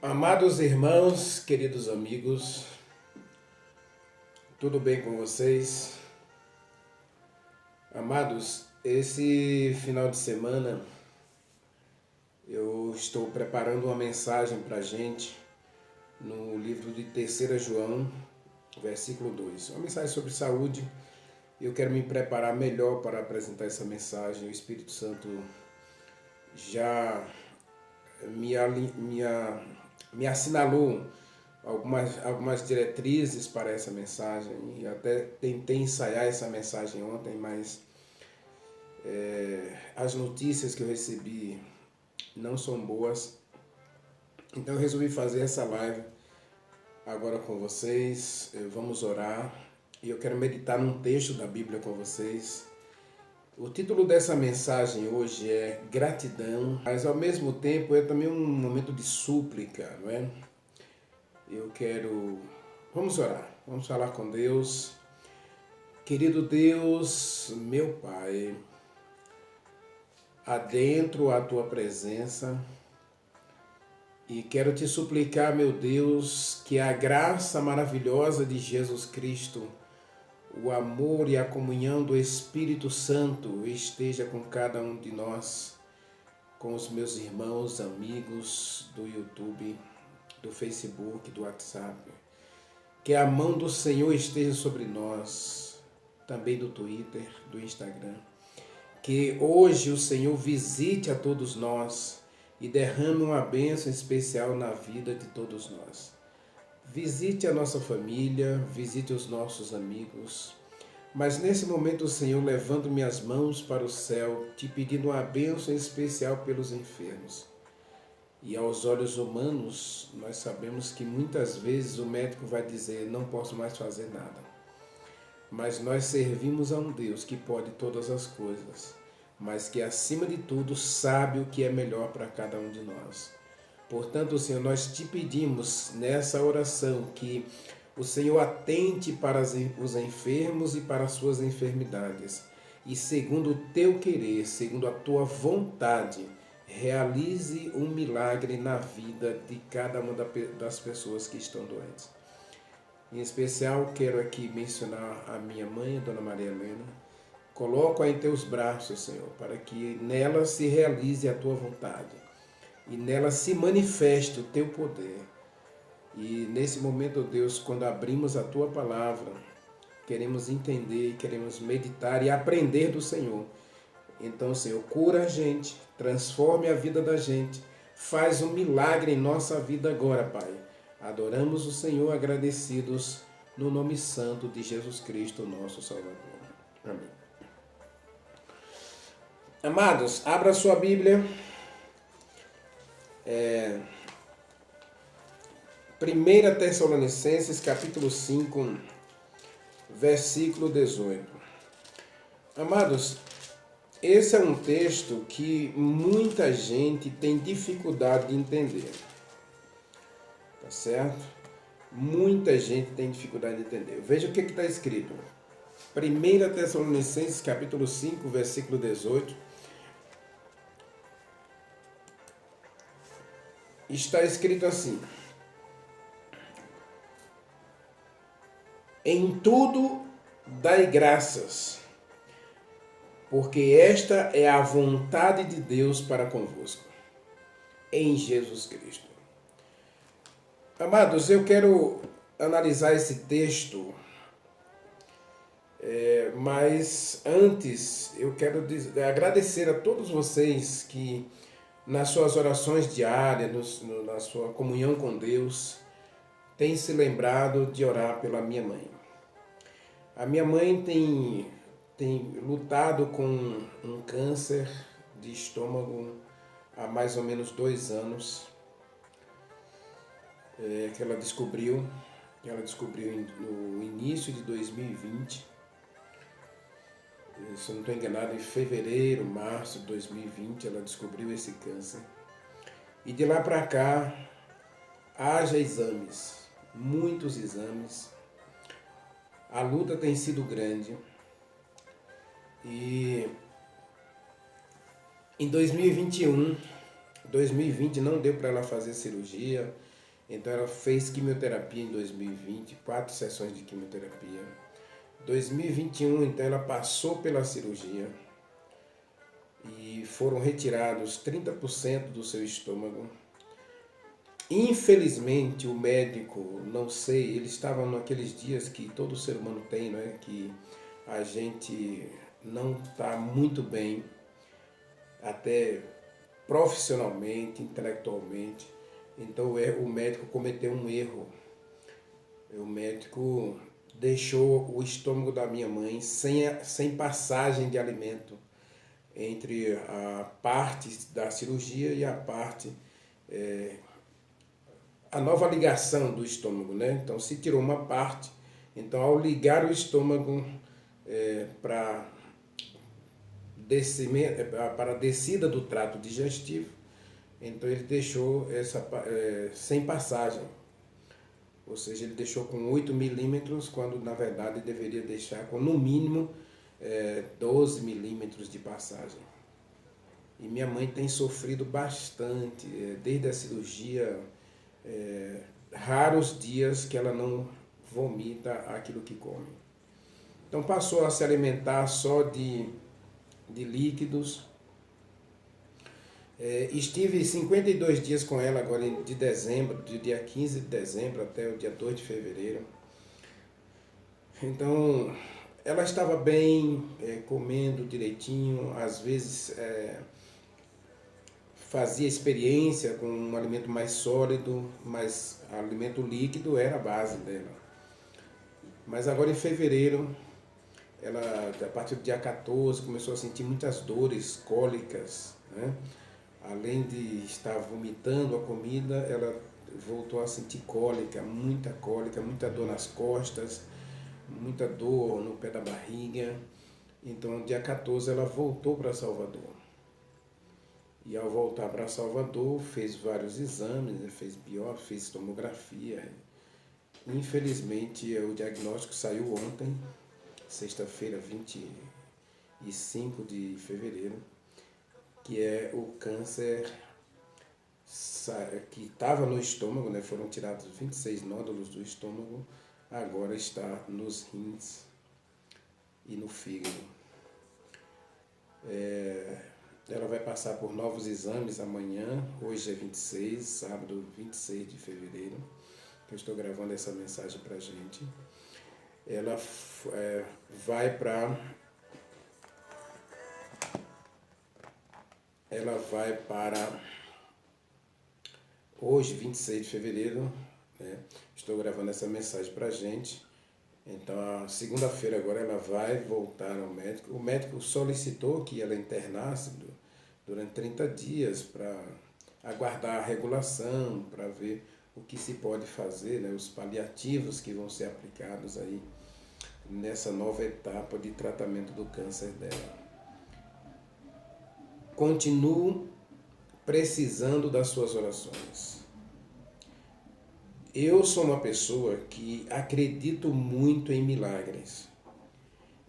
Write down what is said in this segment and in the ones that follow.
Amados irmãos, queridos amigos, tudo bem com vocês? Amados, esse final de semana eu estou preparando uma mensagem para a gente no livro de 3 João, versículo 2. Uma mensagem sobre saúde. Eu quero me preparar melhor para apresentar essa mensagem. O Espírito Santo já me assinalou algumas diretrizes para essa mensagem e até tentei ensaiar essa mensagem ontem, mas as notícias que eu recebi não são boas. Então eu resolvi fazer essa live agora com vocês. Vamos orar e eu quero meditar num texto da Bíblia com vocês. O título dessa mensagem hoje é Gratidão, mas ao mesmo tempo é também um momento de súplica, não é? Vamos orar, vamos falar com Deus. Querido Deus, meu Pai, adentro a Tua presença e quero Te suplicar, meu Deus, que a graça maravilhosa de Jesus Cristo, o amor e a comunhão do Espírito Santo esteja com cada um de nós, com os meus irmãos, amigos do YouTube, do Facebook, do WhatsApp. Que a mão do Senhor esteja sobre nós, também do Twitter, do Instagram. Que hoje o Senhor visite a todos nós e derrame uma bênção especial na vida de todos nós. Visite a nossa família, visite os nossos amigos. Mas nesse momento, Senhor, levanto minhas mãos para o céu, te pedindo uma bênção especial pelos enfermos. E aos olhos humanos, nós sabemos que muitas vezes o médico vai dizer, não posso mais fazer nada. Mas nós servimos a um Deus que pode todas as coisas, mas que acima de tudo sabe o que é melhor para cada um de nós. Portanto, Senhor, nós te pedimos nessa oração que o Senhor atente para os enfermos e para as suas enfermidades. E segundo o teu querer, segundo a tua vontade, realize um milagre na vida de cada uma das pessoas que estão doentes. Em especial, quero aqui mencionar a minha mãe, a Dona Maria Helena. Coloco-a em teus braços, Senhor, para que nela se realize a tua vontade e nela se manifeste o teu poder. E nesse momento, Deus, quando abrimos a tua palavra, queremos entender, queremos meditar e aprender do Senhor. Então, Senhor, cura a gente, transforme a vida da gente, faz um milagre em nossa vida agora, Pai. Adoramos o Senhor agradecidos no nome santo de Jesus Cristo, nosso Salvador. Amém. Amados, abra sua Bíblia. 1 Tessalonicenses, capítulo 5, versículo 18. Amados, esse é um texto que muita gente tem dificuldade de entender. Tá certo? Muita gente tem dificuldade de entender. Veja o que está escrito. 1 Tessalonicenses, capítulo 5, versículo 18. Está escrito assim: em tudo dai graças, porque esta é a vontade de Deus para convosco, em Jesus Cristo. Amados, eu quero analisar esse texto, mas antes eu quero agradecer a todos vocês que nas suas orações diárias, na sua comunhão com Deus, têm se lembrado de orar pela minha mãe. A minha mãe tem lutado com um câncer de estômago há mais ou menos 2 anos, que ela descobriu no início de 2020. Se eu não estou enganado, em fevereiro, março de 2020, ela descobriu esse câncer. E de lá para cá, haja exames, muitos exames. A luta tem sido grande. E em 2021, 2020 não deu para ela fazer cirurgia, então ela fez quimioterapia em 2020, 4 sessões de quimioterapia. 2021, então ela passou pela cirurgia e foram retirados 30% do seu estômago. Infelizmente o médico, não sei, ele estava naqueles dias que todo ser humano tem, não é? Que a gente não está muito bem, até profissionalmente, intelectualmente. Então o médico cometeu um erro. O médico deixou o estômago da minha mãe sem passagem de alimento entre a parte da cirurgia e a parte, a nova ligação do estômago, né? Então se tirou uma parte, então ao ligar o estômago para a descida do trato digestivo, então ele deixou sem passagem, ou seja, ele deixou com 8 milímetros, quando na verdade deveria deixar com no mínimo 12 milímetros de passagem. E minha mãe tem sofrido bastante, desde a cirurgia, raros dias que ela não vomita aquilo que come. Então passou a se alimentar só de líquidos. Estive 52 dias com ela agora de dezembro, do dia 15 de dezembro até o dia 2 de fevereiro. Então, ela estava bem, comendo direitinho, às vezes fazia experiência com um alimento mais sólido, mas alimento líquido era a base dela. Mas agora em fevereiro, ela, a partir do dia 14, começou a sentir muitas dores cólicas, né? Além de estar vomitando a comida, ela voltou a sentir cólica, muita dor nas costas, muita dor no pé da barriga. Então, dia 14, ela voltou para Salvador. E ao voltar para Salvador, fez vários exames, fez biópsia, fez tomografia. Infelizmente, o diagnóstico saiu ontem, sexta-feira, 25 de fevereiro, que é o câncer que estava no estômago, né? Foram tirados 26 nódulos do estômago, agora está nos rins e no fígado. Ela vai passar por novos exames amanhã, hoje é 26, sábado 26 de fevereiro, que eu estou gravando essa mensagem para a gente. Ela vai para hoje, 26 de fevereiro, né? Estou gravando essa mensagem para a gente. Então, a segunda-feira agora ela vai voltar ao médico. O médico solicitou que ela internasse durante 30 dias para aguardar a regulação, para ver o que se pode fazer, né? Os paliativos que vão ser aplicados aí nessa nova etapa de tratamento do câncer dela. Continuo precisando das suas orações. Eu sou uma pessoa que acredito muito em milagres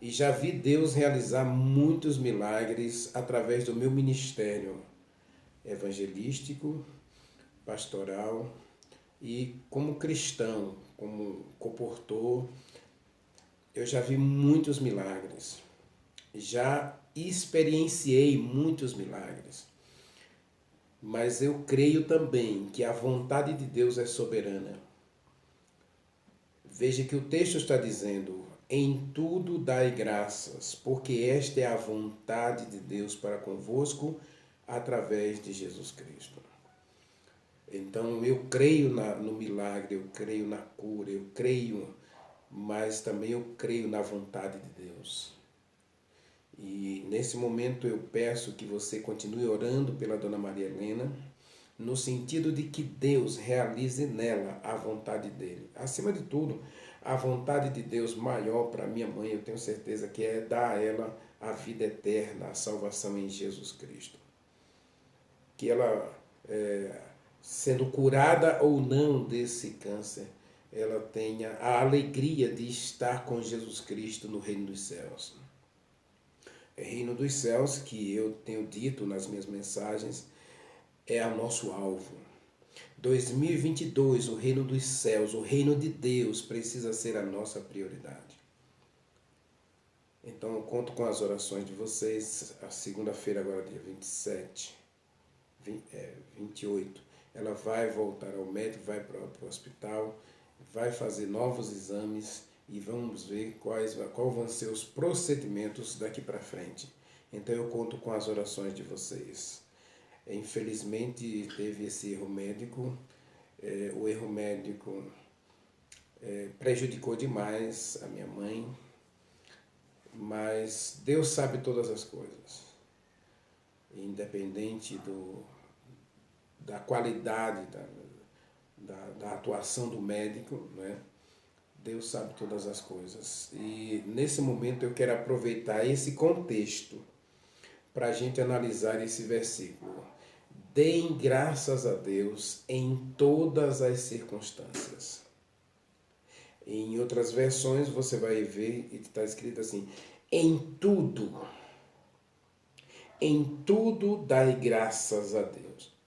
e já vi Deus realizar muitos milagres através do meu ministério evangelístico, pastoral e como cristão, como comportor. Eu já vi muitos milagres, já experienciei muitos milagres. Mas eu creio também que a vontade de Deus é soberana. Veja que o texto está dizendo: em tudo dai graças, porque esta é a vontade de Deus para convosco, através de Jesus Cristo. Então eu creio no milagre, eu creio na cura, eu creio, mas também eu creio na vontade de Deus. E nesse momento eu peço que você continue orando pela Dona Maria Helena, no sentido de que Deus realize nela a vontade dele. Acima de tudo, a vontade de Deus maior para minha mãe, eu tenho certeza que é dar a ela a vida eterna, a salvação em Jesus Cristo. Que ela, sendo curada ou não desse câncer, ela tenha a alegria de estar com Jesus Cristo no reino dos céus. Reino dos céus, que eu tenho dito nas minhas mensagens, é o nosso alvo. 2022, o reino dos céus, o reino de Deus precisa ser a nossa prioridade. Então eu conto com as orações de vocês. A segunda-feira, agora dia 28, ela vai voltar ao médico, vai para o hospital, vai fazer novos exames e vamos ver quais vão ser os procedimentos daqui para frente. Então eu conto com as orações de vocês. Infelizmente teve esse erro médico. O erro médico prejudicou demais a minha mãe, mas Deus sabe todas as coisas, independente da qualidade da atuação do médico, né? Deus sabe todas as coisas. E nesse momento eu quero aproveitar esse contexto para a gente analisar esse versículo. Deem graças a Deus em todas as circunstâncias. Em outras versões você vai ver e está escrito assim: em tudo dai graças a Deus.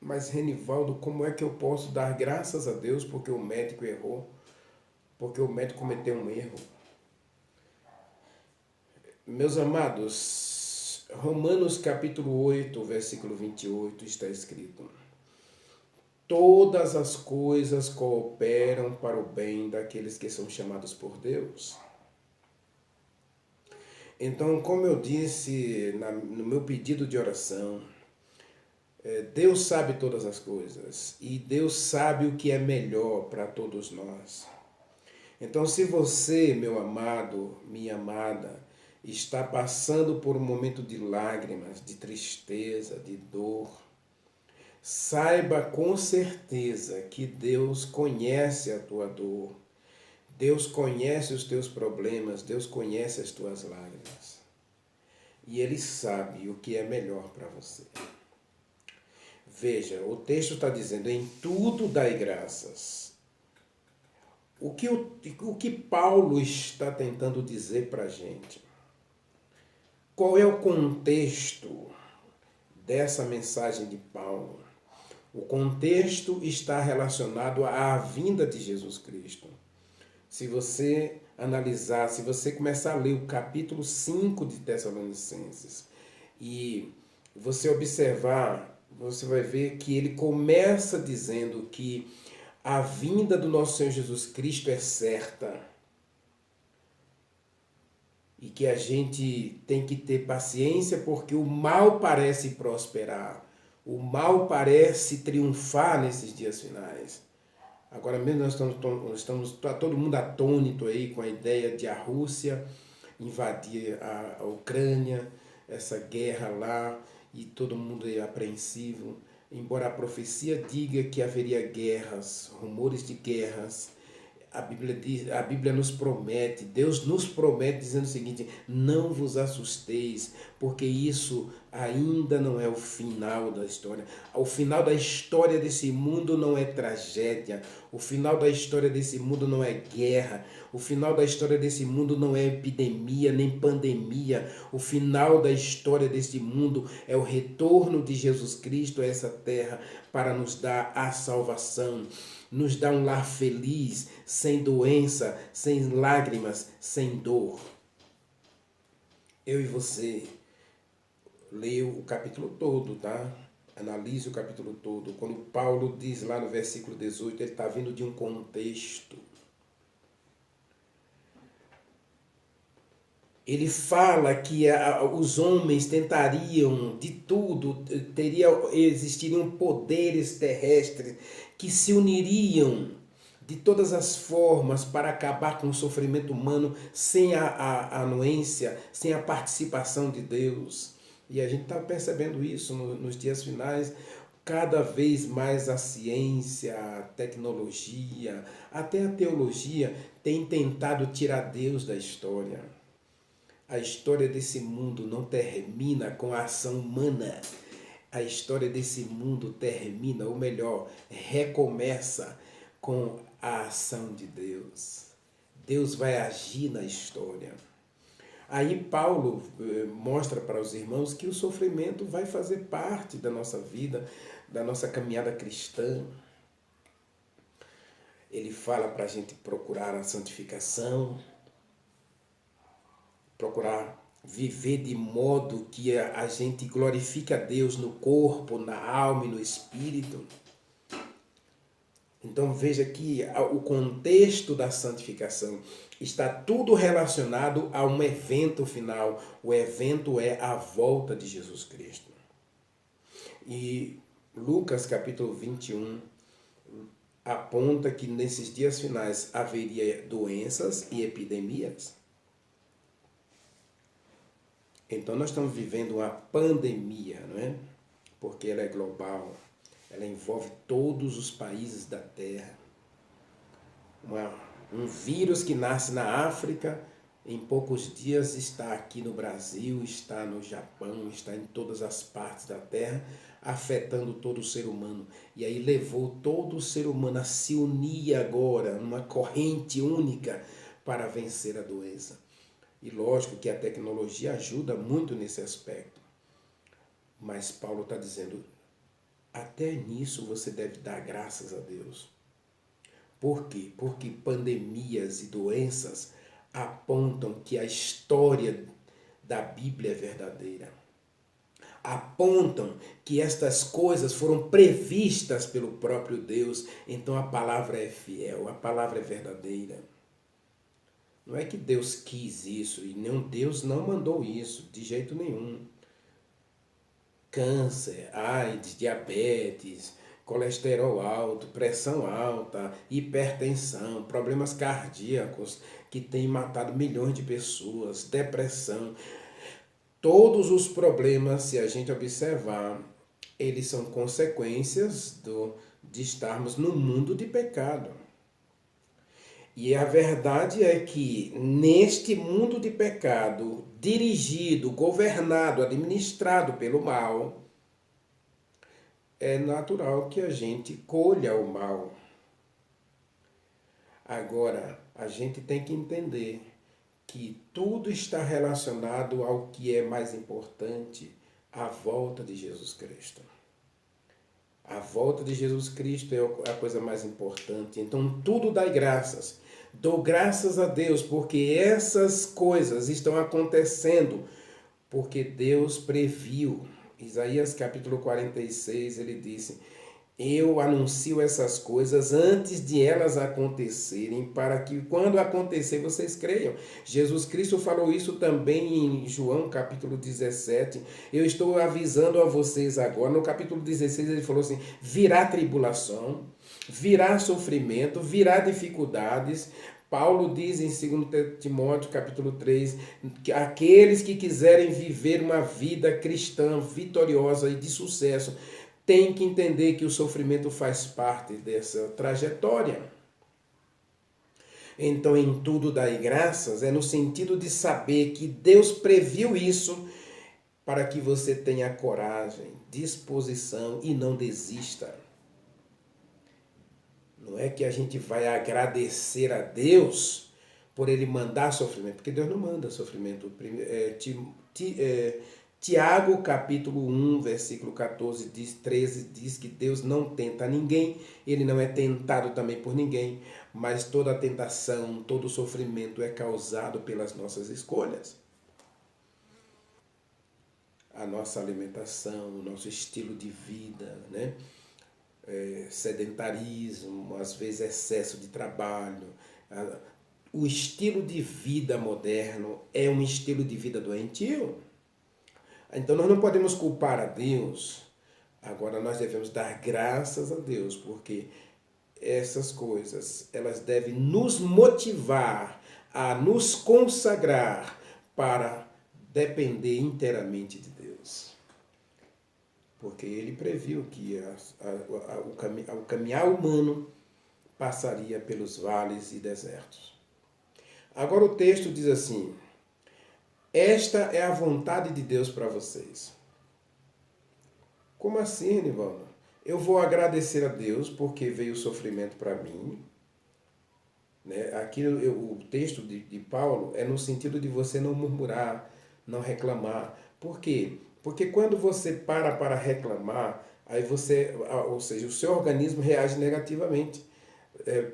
Mas Renivaldo, como é que eu posso dar graças a Deus porque o médico errou? Porque o médico cometeu um erro? Meus amados, Romanos capítulo 8, versículo 28 está escrito: todas as coisas cooperam para o bem daqueles que são chamados por Deus. Então, como eu disse no meu pedido de oração, Deus sabe todas as coisas e Deus sabe o que é melhor para todos nós. Então, se você, meu amado, minha amada, está passando por um momento de lágrimas, de tristeza, de dor, saiba com certeza que Deus conhece a tua dor, Deus conhece os teus problemas, Deus conhece as tuas lágrimas. E Ele sabe o que é melhor para você. Veja, o texto está dizendo: em tudo dai graças. O que Paulo está tentando dizer para a gente? Qual é o contexto dessa mensagem de Paulo? O contexto está relacionado à vinda de Jesus Cristo. Se você analisar, se você começar a ler o capítulo 5 de Tessalonicenses e você observar, você vai ver que ele começa dizendo que a vinda do nosso Senhor Jesus Cristo é certa e que a gente tem que ter paciência porque o mal parece prosperar, o mal parece triunfar nesses dias finais. Agora mesmo nós estamos tá todo mundo atônito aí com a ideia de a Rússia invadir a Ucrânia, essa guerra lá, e todo mundo é apreensivo. Embora a profecia diga que haveria guerras, rumores de guerras, a Bíblia nos promete, Deus nos promete dizendo o seguinte: não vos assusteis, porque isso ainda não é o final da história. O final da história desse mundo não é tragédia, o final da história desse mundo não é guerra, o final da história desse mundo não é epidemia nem pandemia, o final da história desse mundo é o retorno de Jesus Cristo a essa terra para nos dar a salvação, nos dá um lar feliz, sem doença, sem lágrimas, sem dor. Eu e você, leia o capítulo todo, tá? Analise o capítulo todo. Quando Paulo diz lá no versículo 18, ele está vindo de um contexto. Ele fala que os homens tentariam de tudo, existiriam poderes terrestres que se uniriam de todas as formas para acabar com o sofrimento humano sem a anuência, sem a participação de Deus. E a gente está percebendo isso nos dias finais. Cada vez mais a ciência, a tecnologia, até a teologia tem tentado tirar Deus da história. A história desse mundo não termina com a ação humana. A história desse mundo termina, ou melhor, recomeça com a ação de Deus. Deus vai agir na história. Aí Paulo mostra para os irmãos que o sofrimento vai fazer parte da nossa vida, da nossa caminhada cristã. Ele fala para a gente procurar a santificação, procurar viver de modo que a gente glorifique a Deus no corpo, na alma e no espírito. Então veja que o contexto da santificação está tudo relacionado a um evento final. O evento é a volta de Jesus Cristo. E Lucas capítulo 21 aponta que nesses dias finais haveria doenças e epidemias. Então nós estamos vivendo uma pandemia, não é? Porque ela é global, ela envolve todos os países da Terra. Um vírus que nasce na África, em poucos dias está aqui no Brasil, está no Japão, está em todas as partes da Terra, afetando todo o ser humano. E aí levou todo o ser humano a se unir agora numa corrente única para vencer a doença. E lógico que a tecnologia ajuda muito nesse aspecto. Mas Paulo está dizendo, até nisso você deve dar graças a Deus. Por quê? Porque pandemias e doenças apontam que a história da Bíblia é verdadeira. Apontam que estas coisas foram previstas pelo próprio Deus. Então a palavra é fiel, a palavra é verdadeira. Não é que Deus quis isso, e Deus não mandou isso, de jeito nenhum. Câncer, AIDS, diabetes, colesterol alto, pressão alta, hipertensão, problemas cardíacos que têm matado milhões de pessoas, depressão. Todos os problemas, se a gente observar, eles são consequências de estarmos no mundo de pecado. E a verdade é que neste mundo de pecado, dirigido, governado, administrado pelo mal, é natural que a gente colha o mal. Agora, a gente tem que entender que tudo está relacionado ao que é mais importante, a volta de Jesus Cristo. A volta de Jesus Cristo é a coisa mais importante. Então, tudo dai graças. Dou graças a Deus porque essas coisas estão acontecendo, porque Deus previu. Isaías capítulo 46, ele disse, eu anuncio essas coisas antes de elas acontecerem, para que quando acontecer vocês creiam. Jesus Cristo falou isso também em João capítulo 17. Eu estou avisando a vocês agora. No capítulo 16 ele falou assim, virá tribulação, virá sofrimento, virá dificuldades. Paulo diz em 2 Timóteo capítulo 3, que aqueles que quiserem viver uma vida cristã vitoriosa e de sucesso, tem que entender que o sofrimento faz parte dessa trajetória. Então, em tudo dai graças, é no sentido de saber que Deus previu isso para que você tenha coragem, disposição e não desista. Não é que a gente vai agradecer a Deus por Ele mandar sofrimento, porque Deus não manda sofrimento. Tiago, capítulo 1, versículo 14, 13, diz que Deus não tenta ninguém, Ele não é tentado também por ninguém, mas toda a tentação, todo o sofrimento é causado pelas nossas escolhas. A nossa alimentação, o nosso estilo de vida, né? Sedentarismo, às vezes excesso de trabalho. O estilo de vida moderno é um estilo de vida doentio. Então nós não podemos culpar a Deus, agora nós devemos dar graças a Deus, porque essas coisas, elas devem nos motivar a nos consagrar para depender inteiramente de Deus. Porque Ele previu que o caminhar humano passaria pelos vales e desertos. Agora o texto diz assim, esta é a vontade de Deus para vocês. Como assim, Nivaldo? Eu vou agradecer a Deus porque veio o sofrimento para mim. né? Aqui o texto de Paulo é no sentido de você não murmurar, não reclamar. Por quê? Porque quando você para reclamar, aí você, ou seja, o seu organismo reage negativamente.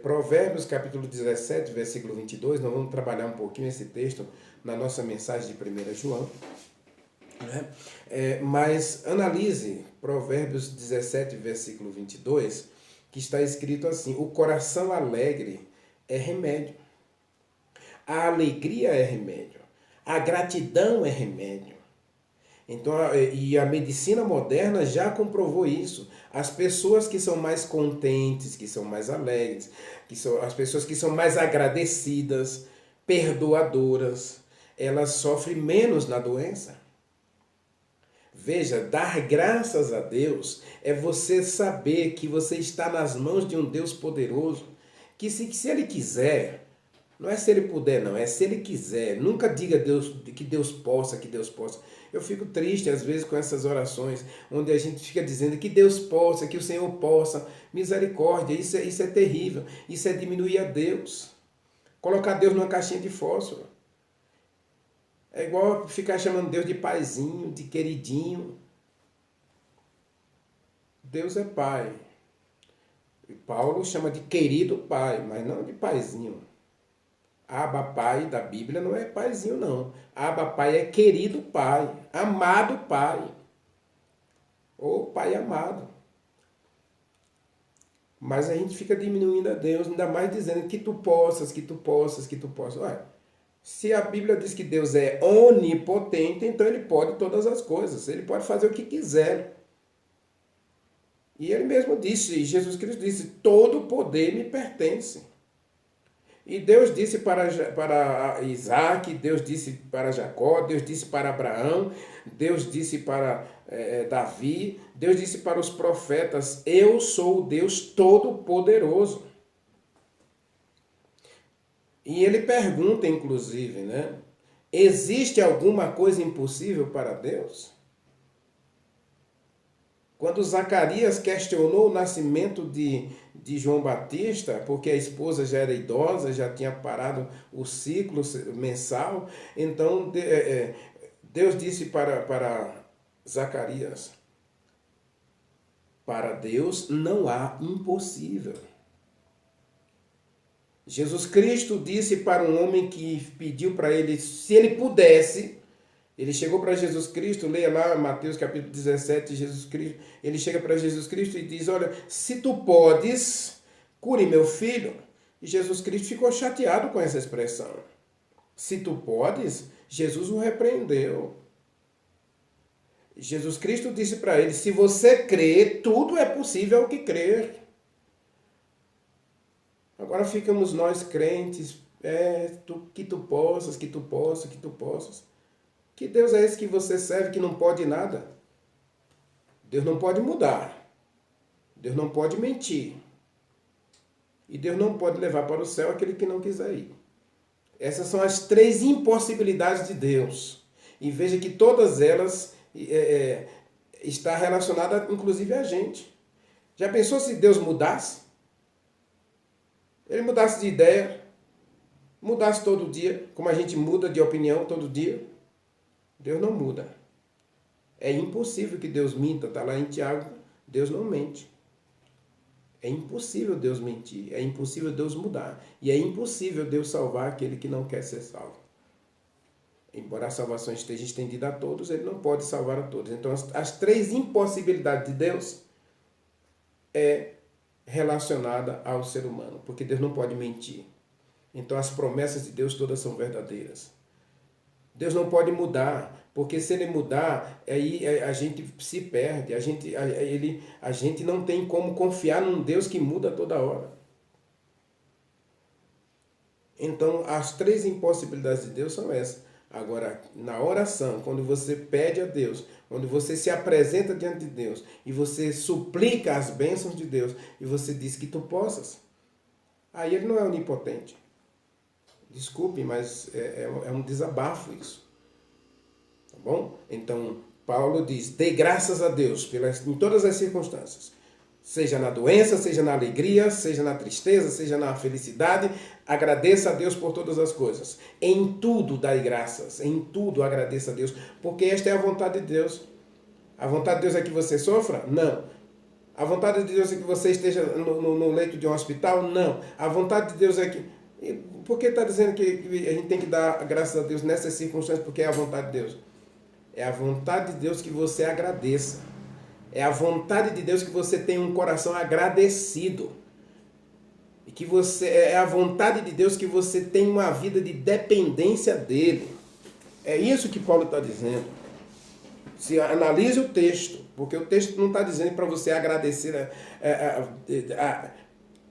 Provérbios capítulo 17, versículo 22, nós vamos trabalhar um pouquinho esse texto na nossa mensagem de 1 João. Né? Mas analise Provérbios 17, versículo 22, que está escrito assim: o coração alegre é remédio, a alegria é remédio, a gratidão é remédio. Então, e a medicina moderna já comprovou isso. As pessoas que são mais contentes, que são mais alegres, que são as pessoas que são mais agradecidas, perdoadoras, elas sofrem menos na doença. Veja, dar graças a Deus é você saber que você está nas mãos de um Deus poderoso, que se Ele quiser, não é se Ele puder não, é se Ele quiser. Nunca diga que Deus possa, que Deus possa. Eu fico triste às vezes com essas orações, onde a gente fica dizendo que Deus possa, que o Senhor possa. Misericórdia, isso é terrível, isso é diminuir a Deus. Colocar Deus numa caixinha de fósforo. É igual ficar chamando Deus de paizinho, de queridinho. Deus é pai. E Paulo chama de querido pai, mas não de paizinho. Abba pai da Bíblia não é paizinho não. Abba pai é querido pai, amado pai. Ou pai amado. Mas a gente fica diminuindo a Deus, ainda mais dizendo que tu possas, que tu possas, que tu possas. Olha, se a Bíblia diz que Deus é onipotente, então Ele pode todas as coisas. Ele pode fazer o que quiser. E Ele mesmo disse, Jesus Cristo disse, todo o poder me pertence. E Deus disse para Isaac, Deus disse para Jacó, Deus disse para Abraão, Deus disse para Davi, Deus disse para os profetas, eu sou o Deus Todo-Poderoso. E ele pergunta, inclusive, né? Existe alguma coisa impossível para Deus? Quando Zacarias questionou o nascimento de João Batista, porque a esposa já era idosa, já tinha parado o ciclo mensal, então Deus disse para Zacarias, para Deus não há impossível. Jesus Cristo disse para um homem que pediu para ele, se ele pudesse, ele chegou para Jesus Cristo, leia lá Mateus capítulo 17, Jesus Cristo, ele chega para Jesus Cristo e diz, olha, se tu podes, cure meu filho. E Jesus Cristo ficou chateado com essa expressão. Se tu podes, Jesus o repreendeu. Jesus Cristo disse para ele, se você crê, tudo é possível ao que crer. Agora ficamos nós crentes, que tu possas, que tu possas, que tu possas. Que Deus é esse que você serve que não pode nada? Deus não pode mudar. Deus não pode mentir. E Deus não pode levar para o céu aquele que não quiser ir. Essas são as 3 impossibilidades de Deus. E veja que todas elas está relacionada inclusive a gente. Já pensou se Deus mudasse? Ele mudasse de ideia, mudasse todo dia, como a gente muda de opinião todo dia? Deus não muda. É impossível que Deus minta. Está lá em Tiago, Deus não mente. É impossível Deus mentir. É impossível Deus mudar. E é impossível Deus salvar aquele que não quer ser salvo. Embora a salvação esteja estendida a todos, Ele não pode salvar a todos. Então, as 3 impossibilidades de Deus é relacionada ao ser humano. Porque Deus não pode mentir. Então, as promessas de Deus todas são verdadeiras. Deus não pode mudar, porque se Ele mudar, aí a gente se perde, a gente não tem como confiar num Deus que muda toda hora. Então, as 3 impossibilidades de Deus são essas. Agora, na oração, quando você pede a Deus, quando você se apresenta diante de Deus, e você suplica as bênçãos de Deus, e você diz que tu possas, aí Ele não é onipotente. Desculpe, mas é um desabafo isso. Tá bom? Então, Paulo diz, dê graças a Deus em todas as circunstâncias. Seja na doença, seja na alegria, seja na tristeza, seja na felicidade, agradeça a Deus por todas as coisas. Em tudo dai graças, em tudo agradeça a Deus, porque esta é a vontade de Deus. A vontade de Deus é que você sofra? Não. A vontade de Deus é que você esteja no leito de um hospital? Não. A vontade de Deus é que... Por que está dizendo que a gente tem que dar graças a Deus nessas circunstâncias? Porque é a vontade de Deus. É a vontade de Deus que você agradeça. É a vontade de Deus que você tenha um coração agradecido. E que é a vontade de Deus que você tenha uma vida de dependência dele. É isso que Paulo está dizendo. Se analise o texto, porque o texto não está dizendo para você agradecer,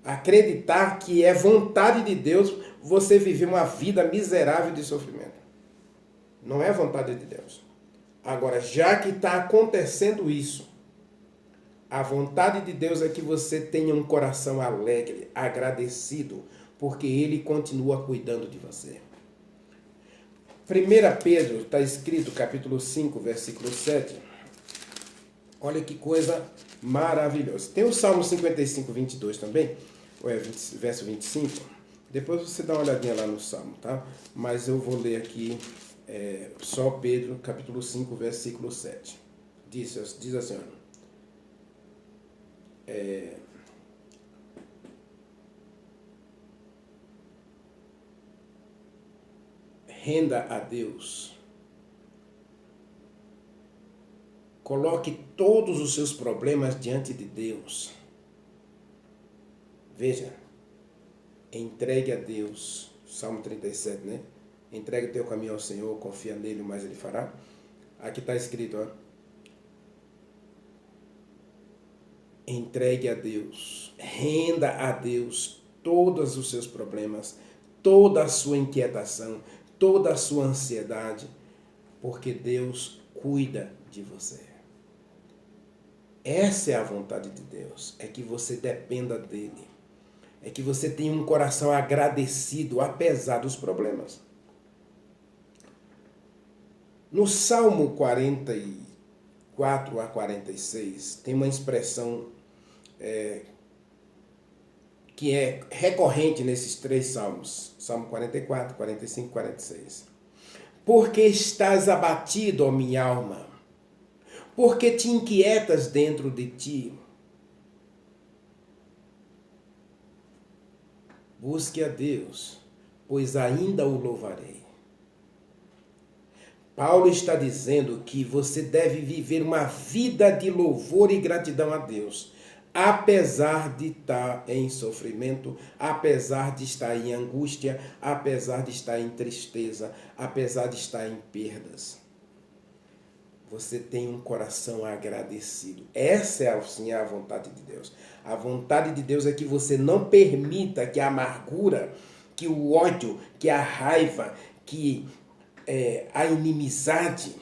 acreditar que é vontade de Deus você viver uma vida miserável de sofrimento. Não é vontade de Deus. Agora, já que está acontecendo isso, a vontade de Deus é que você tenha um coração alegre, agradecido, porque Ele continua cuidando de você. 1 Pedro, está escrito, capítulo 5, versículo 7. Olha que coisa maravilhosa. Tem o Salmo 55, 22 também, verso 25. Depois você dá uma olhadinha lá no Salmo, tá? Mas eu vou ler aqui só Pedro, capítulo 5, versículo 7. Diz assim, olha. Renda a Deus. Coloque todos os seus problemas diante de Deus. Veja, entregue a Deus. Salmo 37, né? Entregue o teu caminho ao Senhor, confia nele, mas Ele fará. Aqui está escrito, ó. Entregue a Deus, renda a Deus todos os seus problemas, toda a sua inquietação, toda a sua ansiedade, porque Deus cuida de você. Essa é a vontade de Deus, é que você dependa dele, é que você tenha um coração agradecido apesar dos problemas. No Salmo 44 a 46, tem uma expressão que é recorrente nesses três salmos, Salmo 44, 45 e 46. Porque estás abatido, ó minha alma? Porque te inquietas dentro de ti? Busque a Deus, pois ainda o louvarei. Paulo está dizendo que você deve viver uma vida de louvor e gratidão a Deus, apesar de estar em sofrimento, apesar de estar em angústia, apesar de estar em tristeza, apesar de estar em perdas. Você tem um coração agradecido. Essa é sim a vontade de Deus. A vontade de Deus é que você não permita que a amargura, que o ódio, que a raiva, que a inimizade,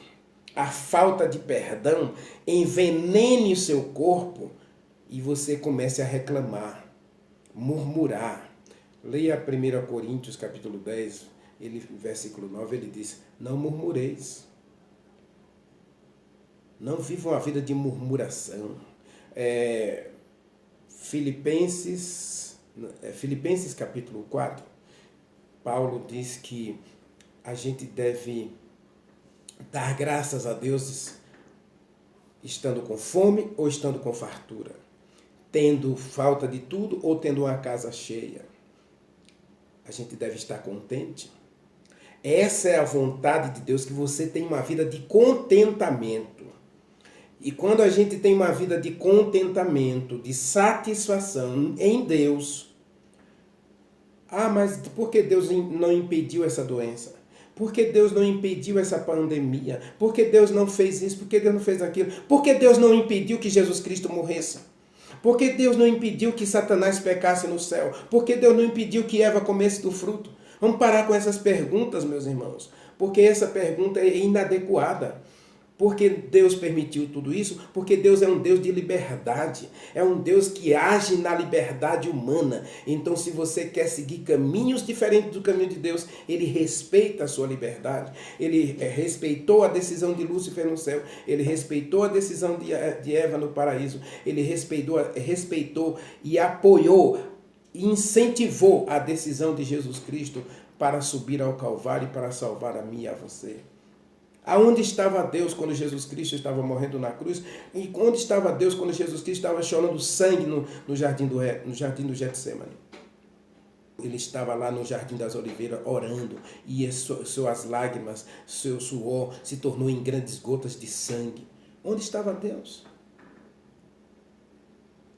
a falta de perdão envenene o seu corpo e você comece a reclamar, murmurar. Leia 1 Coríntios capítulo 10, versículo 9, ele diz, não murmureis. Não viva uma vida de murmuração. Filipenses capítulo 4, Paulo diz que a gente deve dar graças a Deus estando com fome ou estando com fartura, tendo falta de tudo ou tendo uma casa cheia. A gente deve estar contente. Essa é a vontade de Deus, que você tenha uma vida de contentamento. E quando a gente tem uma vida de contentamento, de satisfação em Deus, mas por que Deus não impediu essa doença? Por que Deus não impediu essa pandemia? Por que Deus não fez isso? Por que Deus não fez aquilo? Por que Deus não impediu que Jesus Cristo morresse? Por que Deus não impediu que Satanás pecasse no céu? Por que Deus não impediu que Eva comesse do fruto? Vamos parar com essas perguntas, meus irmãos, porque essa pergunta é inadequada. Porque Deus permitiu tudo isso? Porque Deus é um Deus de liberdade. É um Deus que age na liberdade humana. Então, se você quer seguir caminhos diferentes do caminho de Deus, Ele respeita a sua liberdade. Ele respeitou a decisão de Lúcifer no céu. Ele respeitou a decisão de Eva no paraíso. Ele respeitou e apoiou e incentivou a decisão de Jesus Cristo para subir ao Calvário e para salvar a mim e a você. Aonde estava Deus quando Jesus Cristo estava morrendo na cruz? E onde estava Deus quando Jesus Cristo estava chorando sangue no jardim do Getsemane? Ele estava lá no Jardim das Oliveiras orando e suas lágrimas, seu suor se tornou em grandes gotas de sangue. Onde estava Deus?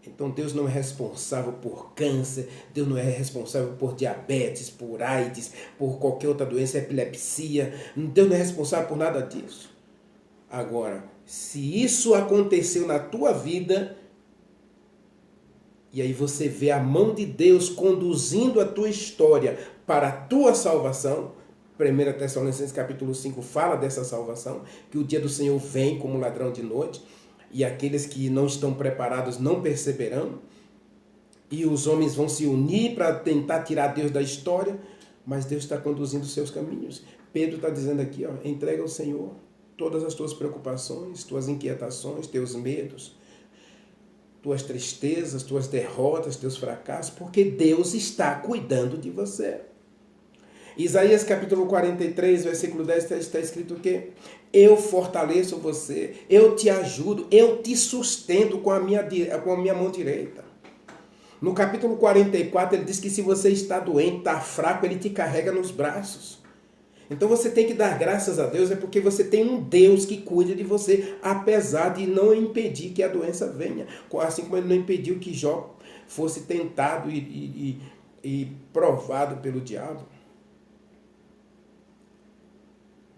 Então Deus não é responsável por câncer, Deus não é responsável por diabetes, por AIDS, por qualquer outra doença, epilepsia. Deus não é responsável por nada disso. Agora, se isso aconteceu na tua vida, e aí você vê a mão de Deus conduzindo a tua história para a tua salvação, 1 Tessalonicenses capítulo 5 fala dessa salvação, que o dia do Senhor vem como ladrão de noite, e aqueles que não estão preparados não perceberão, e os homens vão se unir para tentar tirar Deus da história, mas Deus está conduzindo os seus caminhos. Pedro está dizendo aqui, ó, entrega ao Senhor todas as tuas preocupações, tuas inquietações, teus medos, tuas tristezas, tuas derrotas, teus fracassos, porque Deus está cuidando de você. Isaías capítulo 43, versículo 10 está escrito o quê? Eu fortaleço você, eu te ajudo, eu te sustento com a minha mão direita. No capítulo 44 ele diz que se você está doente, está fraco, ele te carrega nos braços. Então você tem que dar graças a Deus, é porque você tem um Deus que cuida de você, apesar de não impedir que a doença venha. Assim como ele não impediu que Jó fosse tentado e provado pelo diabo.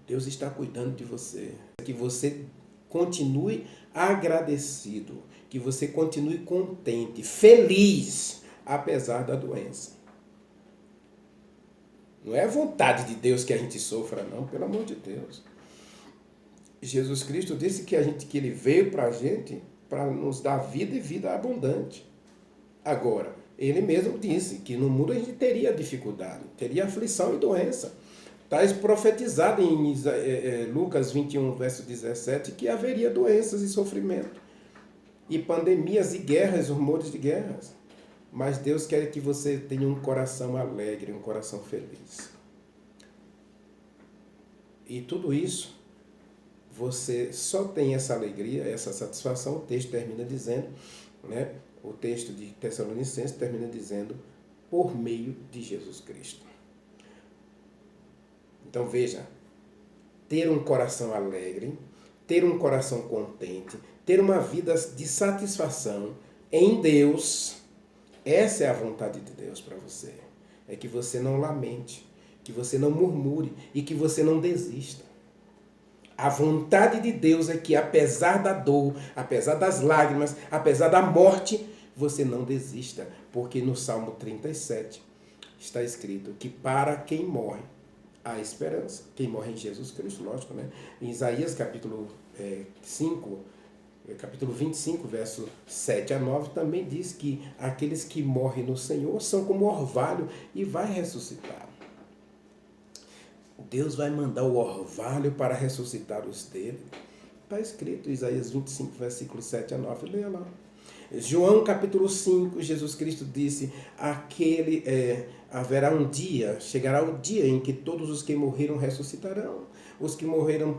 Deus está cuidando de você. Que você continue agradecido, que você continue contente, feliz, apesar da doença. Não é a vontade de Deus que a gente sofra, não, pelo amor de Deus. Jesus Cristo disse que Ele veio para a gente para nos dar vida e vida abundante. Agora, Ele mesmo disse que no mundo a gente teria dificuldade, teria aflição e doença. Está profetizado em Lucas 21, verso 17, que haveria doenças e sofrimento, e pandemias e guerras, rumores de guerras. Mas Deus quer que você tenha um coração alegre, um coração feliz. E tudo isso, você só tem essa alegria, essa satisfação. O texto termina dizendo, né? O texto de Tessalonicenses termina dizendo, por meio de Jesus Cristo. Então veja, ter um coração alegre, ter um coração contente, ter uma vida de satisfação em Deus, essa é a vontade de Deus para você. É que você não lamente, que você não murmure e que você não desista. A vontade de Deus é que apesar da dor, apesar das lágrimas, apesar da morte, você não desista. Porque no Salmo 37 está escrito que para quem morre, há esperança. Quem morre em Jesus Cristo, lógico, né? Em Isaías capítulo 25, verso 7 a 9, também diz que aqueles que morrem no Senhor são como orvalho e vai ressuscitar. Deus vai mandar o orvalho para ressuscitar os dele. Está escrito em Isaías 25, versículo 7 a 9. Leia lá. João capítulo 5, Jesus Cristo disse, haverá um dia, chegará o dia em que todos os que morreram ressuscitarão. Os que morreram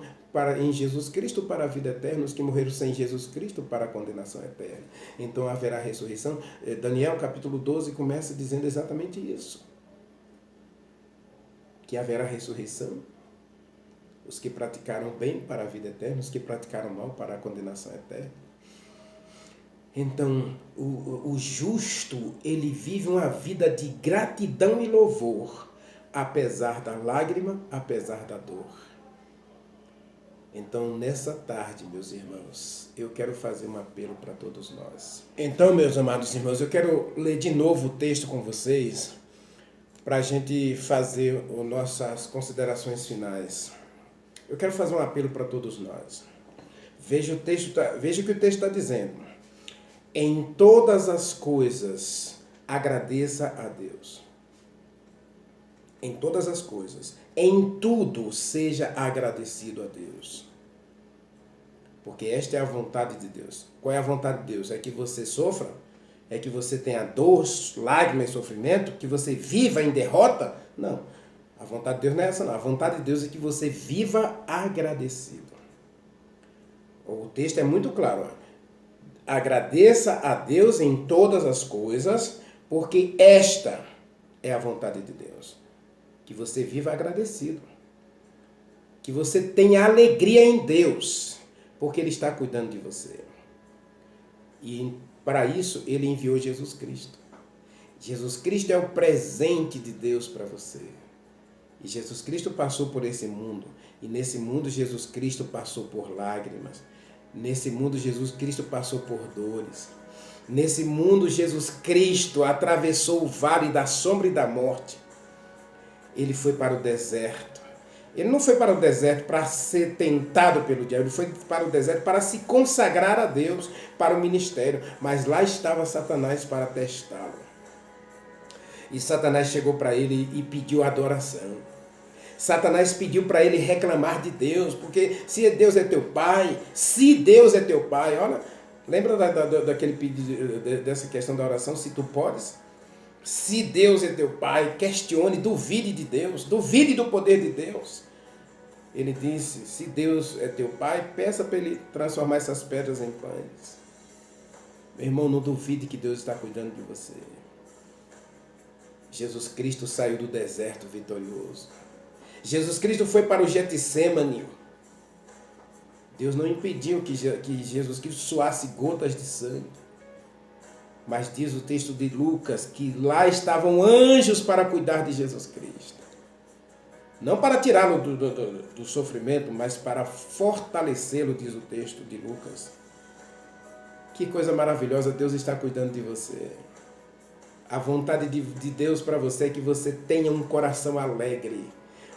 em Jesus Cristo para a vida eterna, os que morreram sem Jesus Cristo para a condenação eterna. Então haverá ressurreição. Daniel capítulo 12 começa dizendo exatamente isso. Que haverá ressurreição. Os que praticaram bem para a vida eterna, os que praticaram mal para a condenação eterna. Então, o justo, ele vive uma vida de gratidão e louvor, apesar da lágrima, apesar da dor. Então, nessa tarde, meus irmãos, eu quero fazer um apelo para todos nós. Então, meus amados irmãos, eu quero ler de novo o texto com vocês, para a gente fazer as nossas considerações finais. Eu quero fazer um apelo para todos nós. Veja o que o texto está dizendo. Em todas as coisas, agradeça a Deus. Em todas as coisas. Em tudo, seja agradecido a Deus. Porque esta é a vontade de Deus. Qual é a vontade de Deus? É que você sofra? É que você tenha dor, lágrimas e sofrimento? Que você viva em derrota? Não. A vontade de Deus não é essa, não. A vontade de Deus é que você viva agradecido. O texto é muito claro. Agradeça a Deus em todas as coisas, porque esta é a vontade de Deus. Que você viva agradecido. Que você tenha alegria em Deus, porque Ele está cuidando de você. E para isso, Ele enviou Jesus Cristo. Jesus Cristo é o presente de Deus para você. E Jesus Cristo passou por esse mundo. E nesse mundo, Jesus Cristo passou por lágrimas. Nesse mundo, Jesus Cristo passou por dores. Nesse mundo, Jesus Cristo atravessou o vale da sombra e da morte. Ele foi para o deserto. Ele não foi para o deserto para ser tentado pelo diabo. Ele foi para o deserto para se consagrar a Deus, para o ministério. Mas lá estava Satanás para testá-lo. E Satanás chegou para ele e pediu adoração. Satanás pediu para ele reclamar de Deus, porque se Deus é teu pai, olha, lembra daquele pedido, dessa questão da oração, se tu podes? Se Deus é teu pai, questione, duvide de Deus, duvide do poder de Deus. Ele disse, se Deus é teu pai, peça para ele transformar essas pedras em pães. Meu irmão, não duvide que Deus está cuidando de você. Jesus Cristo saiu do deserto vitorioso. Jesus Cristo foi para o Getsêmani. Deus não impediu que Jesus Cristo suasse gotas de sangue. Mas diz o texto de Lucas que lá estavam anjos para cuidar de Jesus Cristo. Não para tirá-lo do sofrimento, mas para fortalecê-lo, diz o texto de Lucas. Que coisa maravilhosa, Deus está cuidando de você. A vontade de Deus para você é que você tenha um coração alegre.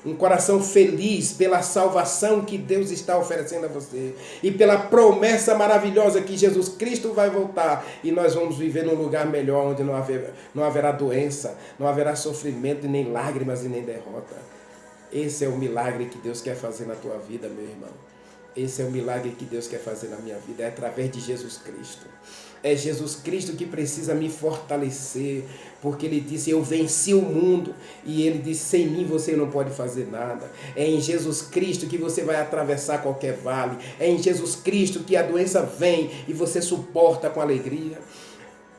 Um coração feliz pela salvação que Deus está oferecendo a você. E pela promessa maravilhosa que Jesus Cristo vai voltar. E nós vamos viver num lugar melhor, onde não haverá doença, não haverá sofrimento, nem lágrimas e nem derrota. Esse é o milagre que Deus quer fazer na tua vida, meu irmão. Esse é o milagre que Deus quer fazer na minha vida. É através de Jesus Cristo. É Jesus Cristo que precisa me fortalecer, porque Ele disse, eu venci o mundo, e Ele disse, sem mim você não pode fazer nada. É em Jesus Cristo que você vai atravessar qualquer vale, é em Jesus Cristo que a doença vem e você suporta com alegria.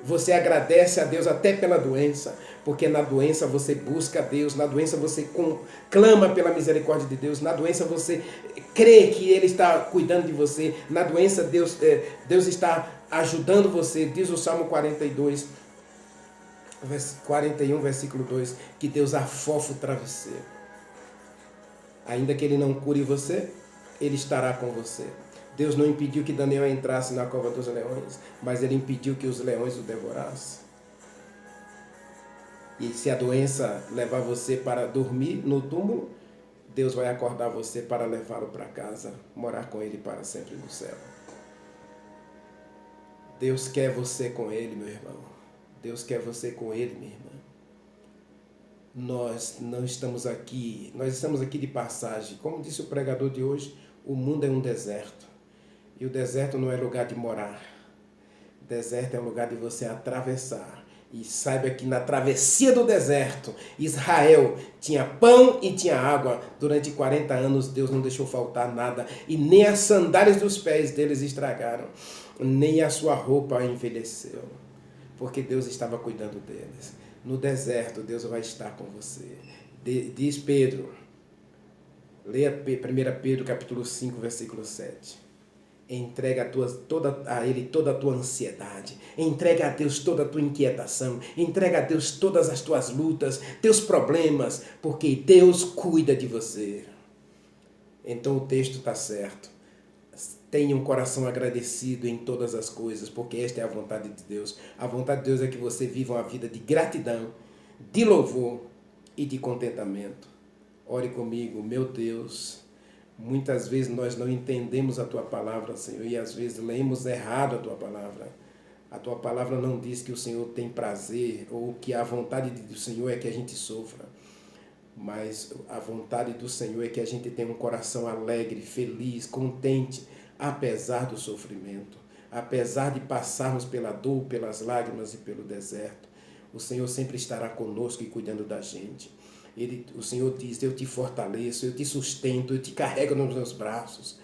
Você agradece a Deus até pela doença, porque na doença você busca a Deus, na doença você clama pela misericórdia de Deus, na doença você crê que Ele está cuidando de você, na doença Deus está ajudando você. Diz o Salmo 41, versículo 2, que Deus afofa o travesseiro. Ainda que Ele não cure você, Ele estará com você. Deus não impediu que Daniel entrasse na cova dos leões, mas Ele impediu que os leões o devorassem. E se a doença levar você para dormir no túmulo, Deus vai acordar você para levá-lo para casa, morar com Ele para sempre no céu. Deus quer você com Ele, meu irmão. Deus quer você com Ele, minha irmã. Nós estamos aqui de passagem. Como disse o pregador de hoje, o mundo é um deserto. E o deserto não é lugar de morar. O deserto é um lugar de você atravessar. E saiba que na travessia do deserto, Israel tinha pão e tinha água. Durante 40 anos Deus não deixou faltar nada. E nem as sandálias dos pés deles estragaram. Nem a sua roupa envelheceu. Porque Deus estava cuidando deles. No deserto Deus vai estar com você. Diz Pedro. Leia 1 Pedro capítulo 5, versículo 7. Entrega a Ele toda a tua ansiedade. Entrega a Deus toda a tua inquietação. Entrega a Deus todas as tuas lutas, teus problemas, porque Deus cuida de você. Então o texto está certo. Tenha um coração agradecido em todas as coisas, porque esta é a vontade de Deus. A vontade de Deus é que você viva uma vida de gratidão, de louvor e de contentamento. Ore comigo, meu Deus. Muitas vezes nós não entendemos a Tua palavra, Senhor, e às vezes lemos errado a Tua palavra. A Tua palavra não diz que o Senhor tem prazer ou que a vontade do Senhor é que a gente sofra. Mas a vontade do Senhor é que a gente tenha um coração alegre, feliz, contente, apesar do sofrimento. Apesar de passarmos pela dor, pelas lágrimas e pelo deserto. O Senhor sempre estará conosco e cuidando da gente. O Senhor diz, eu te fortaleço, eu te sustento, eu te carrego nos meus braços.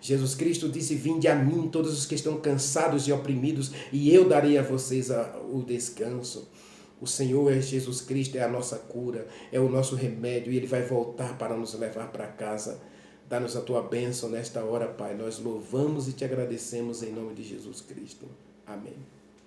Jesus Cristo disse, vinde a mim todos os que estão cansados e oprimidos, e eu darei a vocês o descanso. O Senhor é Jesus Cristo, é a nossa cura, é o nosso remédio, e Ele vai voltar para nos levar para casa. Dá-nos a Tua bênção nesta hora, Pai. Nós louvamos e Te agradecemos em nome de Jesus Cristo. Amém.